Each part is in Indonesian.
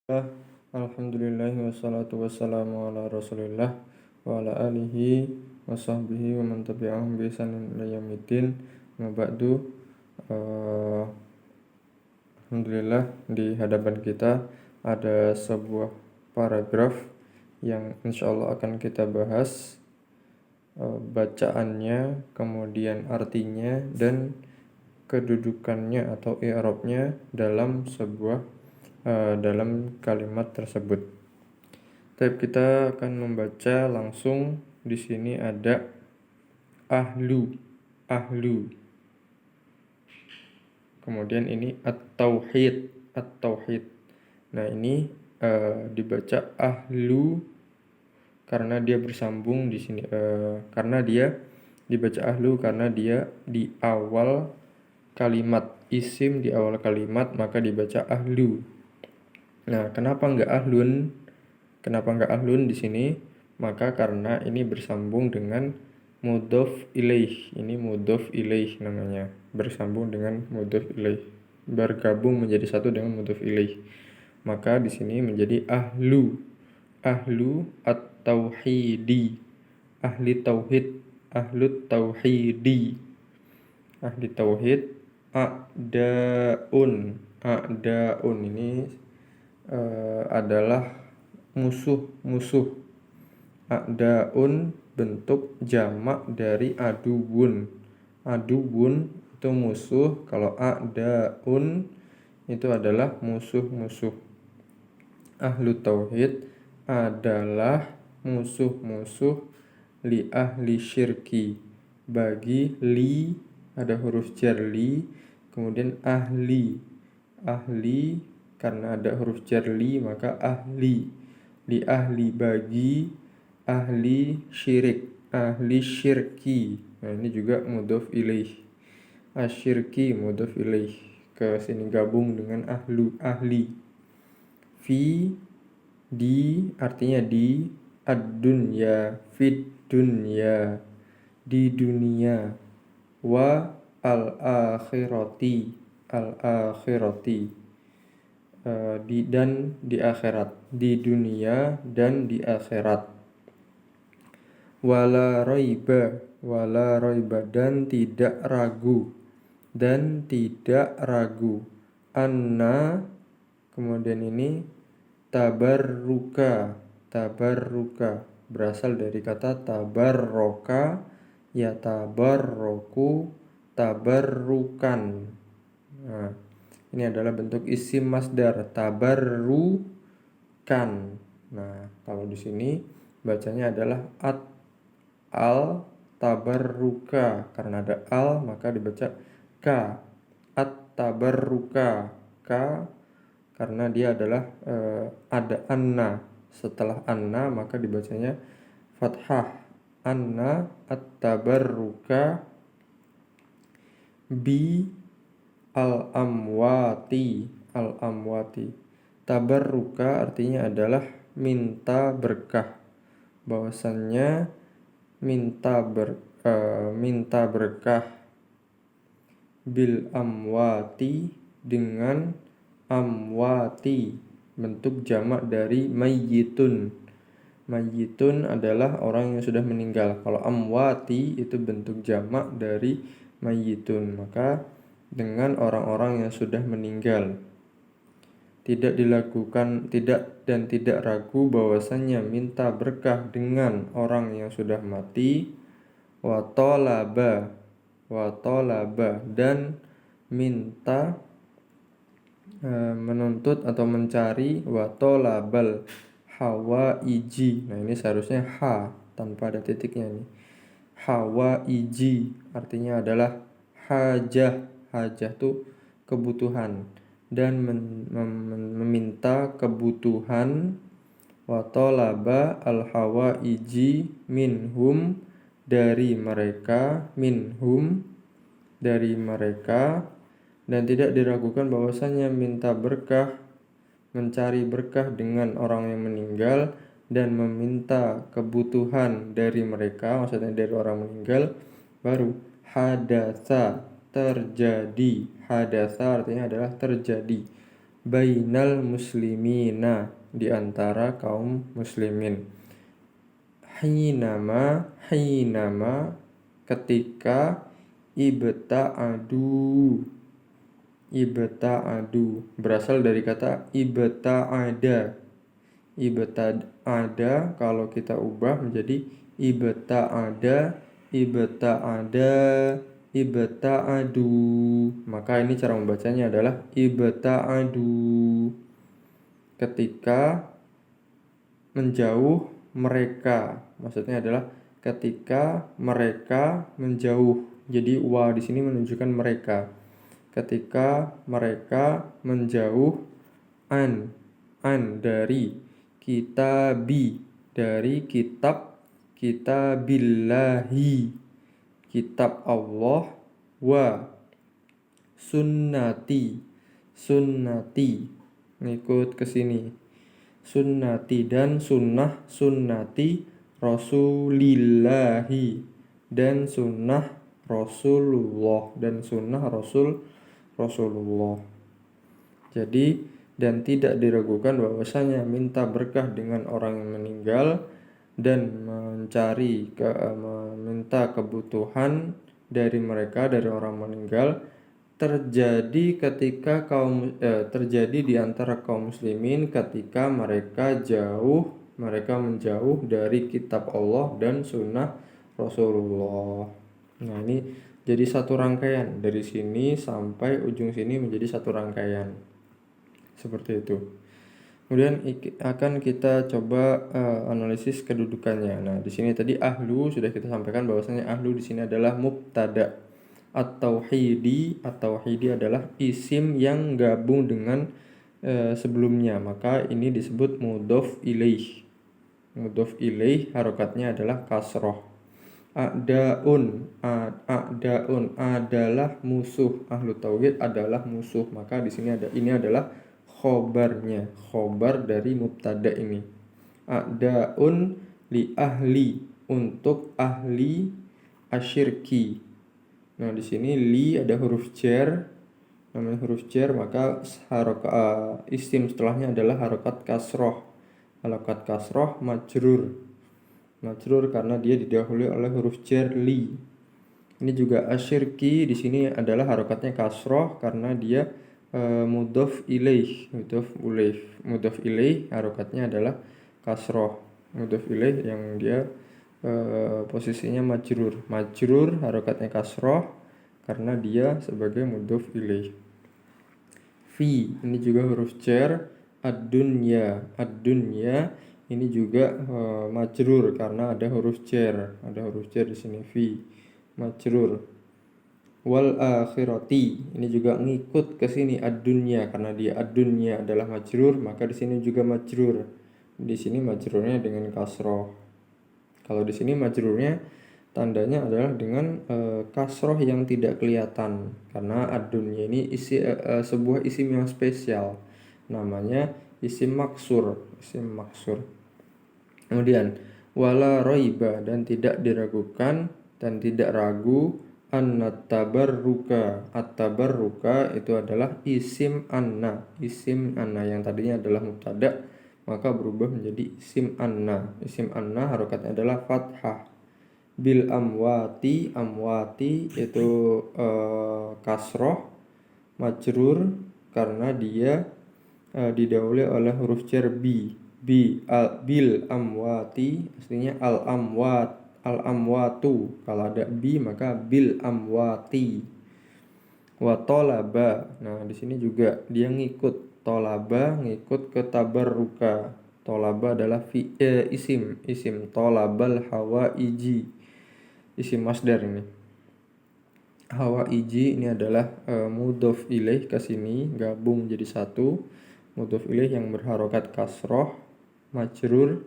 Alhamdulillah wassalatu wassalamu ala rasulillah wa ala alihi wa sahbihi wa man tabi'ahum bi ihsanin ila yaumiddin. Ma ba'du. Alhamdulillah di hadapan kita ada sebuah paragraf yang insyaallah akan kita bahas bacaannya, kemudian artinya dan kedudukannya atau i'rabnya dalam dalam kalimat tersebut. Tapi kita akan membaca langsung. Di sini ada ahlu. Kemudian ini at-tauhid. Nah, ini dibaca ahlu karena dia bersambung di sini. Karena dia dibaca ahlu karena dia di awal kalimat, isim di awal kalimat, maka dibaca ahlu. Nah, kenapa enggak ahlun? Di sini? Maka karena ini bersambung dengan mudhof ilaih. Ini mudhof ilaih namanya. Bersambung dengan mudhof ilaih. Bergabung menjadi satu dengan mudhof ilaih. Maka di sini menjadi ahlu. Ahlu at-tauhidi. Ahli tauhid. Ahlut tauhidi. Ahli tauhid. A'daun ini adalah musuh. A'daun bentuk jamak dari aduwun. Aduwun itu musuh, kalau a'daun itu adalah musuh-musuh. Ahlu tauhid adalah musuh-musuh li ahli syirki. Bagi li ada huruf jar li, kemudian ahli karena ada huruf jar li maka ahli. Li ahli bagi ahli syirik, ahli syirki. Nah, ini juga mudhof ilaih. Asyirki mudhof ilaih. Ke sini gabung dengan ahli. Fi di artinya di, ad-dunya fid dunya di dunia, wa al-akhirati dan di akhirat, di dunia dan di akhirat. Wala raiba dan tidak ragu. Anna kemudian ini tabarruka berasal dari kata tabarroka, ya tabarroku, tabarrukan. Nah, ini adalah bentuk isim masdar tabarrukan. Nah, kalau di sini bacanya adalah al tabarruka. Karena ada al maka dibaca ka. At tabarruka ka karena dia adalah ada anna. Setelah anna maka dibacanya fathah. Anna at tabarruka bi al-amwati. Tabarruka artinya adalah minta berkah. Bahwasannya minta berkah bil amwati dengan amwati, bentuk jamak dari mayyitun. Mayyitun adalah orang yang sudah meninggal. Kalau amwati itu bentuk jamak dari mayyitun, maka dengan orang-orang yang sudah meninggal. Tidak ragu bahwasannya minta berkah dengan orang yang sudah mati. Wa talaba dan minta menuntut atau mencari. Wa talabal hawaiji. Nah, ini seharusnya ha tanpa ada titiknya ini. Hawaiji artinya adalah hajah itu kebutuhan, dan meminta kebutuhan. Wa talaba al hawaiji minhum dari mereka, dan tidak diragukan bahwasanya minta berkah, mencari berkah dengan orang yang meninggal dan meminta kebutuhan dari mereka, maksudnya dari orang meninggal, baru hadatsa terjadi. Hadatsa artinya adalah terjadi. bainal muslimina, di antara kaum muslimin. Hinama ketika, ibta'adu berasal dari kata ibta'ada. Ibta'ada kalau kita ubah menjadi ibta'ada, ibta'adu, maka ini cara membacanya adalah ibta'adu, ketika menjauh mereka. Maksudnya adalah ketika mereka menjauh. Jadi wa di sini menunjukkan mereka. Ketika mereka menjauh an dari kitabi, dari kitabillahi, kitab Allah, wa sunnati, ngikut ke sini, sunnati, dan sunnati rasulillahi, dan sunnah Rasulullah, Rasulullah. Jadi, dan tidak diragukan bahwasanya minta berkah dengan orang yang meninggal dan meminta kebutuhan dari mereka, dari orang meninggal, terjadi di antara kaum muslimin ketika mereka menjauh dari kitab Allah dan sunnah Rasulullah. Nah, ini jadi satu rangkaian, dari sini sampai ujung sini menjadi satu rangkaian seperti itu. Kemudian akan kita coba analisis kedudukannya. Nah, di sini tadi ahlu sudah kita sampaikan bahwasanya ahlu di sini adalah mubtada. At-tauhidi adalah isim yang gabung dengan sebelumnya, maka ini disebut mudhof ilaih. Mudhof ilaih harokatnya adalah kasroh. A'daun adalah musuh. Ahlu tauhid adalah musuh, maka di sini ini adalah khobarnya, khobar dari mubtada ini. A'daun li ahli, untuk ahli asyirki. Nah, di sini li ada huruf jar, namanya huruf jar, maka isim setelahnya adalah harokat kasroh. Harokat kasroh majrur karena dia didahului oleh huruf jar li. Ini juga asyirki, di sini adalah harokatnya kasroh karena dia mudhof ilaih. Mudhof ilaih harokatnya adalah kasroh. Mudhof ilaih yang dia posisinya majrur harokatnya kasroh karena dia sebagai mudhof ilaih. Fi ini juga huruf jar. Ad-dunya ini juga majrur karena ada huruf jar di sini, fi majrur. Wal akhirati ini juga ngikut ke sini ad-dunya karena dia ad-dunya adalah majrur, maka di sini juga majrur. Di sini majrurnya dengan kasroh. Kalau di sini majrurnya tandanya adalah dengan kasroh yang tidak kelihatan, karena ad-dunya ini sebuah isim yang spesial, namanya isim maksur. Kemudian wala roiba, dan tidak diragukan dan tidak ragu, at-tabarruka itu adalah isim anna yang tadinya adalah mubtada maka berubah menjadi isim anna. Isim anna harokatnya adalah fathah. Bil amwati itu kasroh majrur karena dia didahului oleh huruf jar bil amwati, aslinya al amwatu, kalau ada bi maka bil amwati. Wa tolaba, nah di sini juga dia ngikut tolaba, ngikut ke tabarruka. Tolaba adalah isim tolabal hawaiji, isim masdar ini. Hawaiji ini adalah mudhof ilaih ke sini gabung jadi satu. Mudhof ilaih yang berharokat kasroh majrur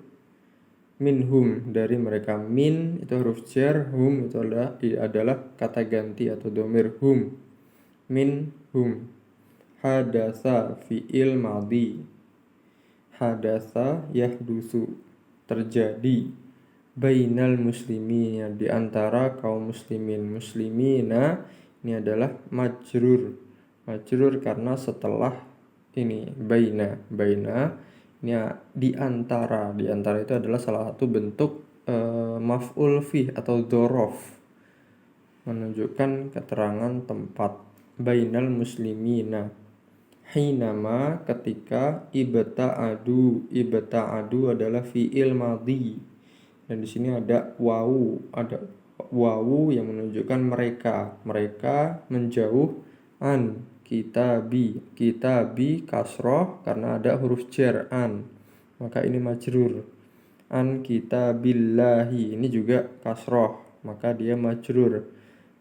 minhum, dari mereka. Min itu huruf jar, hum itu adalah kata ganti atau domir hum. Min hum. Hadasa fi'il madhi. Hadasa yahdusu, terjadi. Bainal muslimina, di antara kaum muslimin. Muslimina ini adalah majrur karena setelah ini baina ini di antara itu adalah salah satu bentuk maf'ul fih atau dzaraf, menunjukkan keterangan tempat. Bainal muslimina, hinama ketika, ibta'adu adalah fi'il madhi, dan di sini ada wawu yang menunjukkan mereka menjauh, an kitabi kasroh karena ada huruf jar an, maka ini majrur. An kitabillahi ini juga kasroh, maka dia majrur,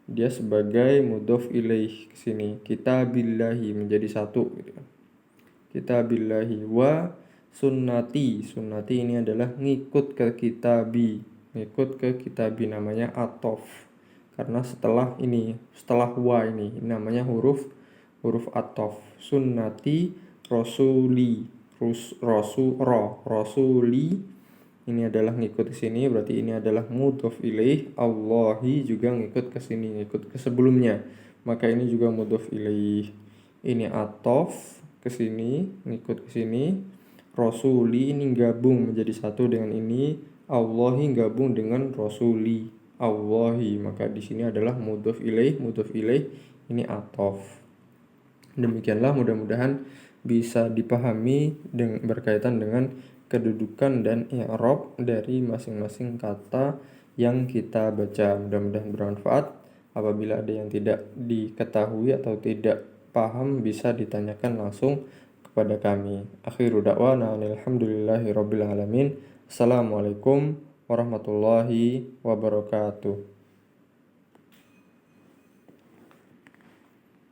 dia sebagai mudhof ilaih ke sini. Kitabillahi menjadi satu gitu. Kitabillahi wa sunnati ini adalah ngikut ke kitabi, namanya atof, karena setelah wa ini namanya huruf atof. Sunnati rasuli rasuli ini adalah ngikut ke sini, berarti ini adalah mudhof ilaih. Allahi juga ngikut ke sini, ngikut ke sebelumnya, maka ini juga mudhof ilaih. Ini atof ke sini, ngikut ke sini. Rasuli ini gabung menjadi satu dengan ini. Allahi gabung dengan rasuli Allahi, maka di sini adalah mudhof ilaih. Ini atof. Demikianlah, mudah-mudahan bisa dipahami berkaitan dengan kedudukan dan i'rab dari masing-masing kata yang kita baca. Mudah-mudahan bermanfaat. Apabila ada yang tidak diketahui atau tidak paham, bisa ditanyakan langsung kepada kami. Akhiru da'wana alhamdulillahi rabbil alamin. Assalamualaikum warahmatullahi wabarakatuh.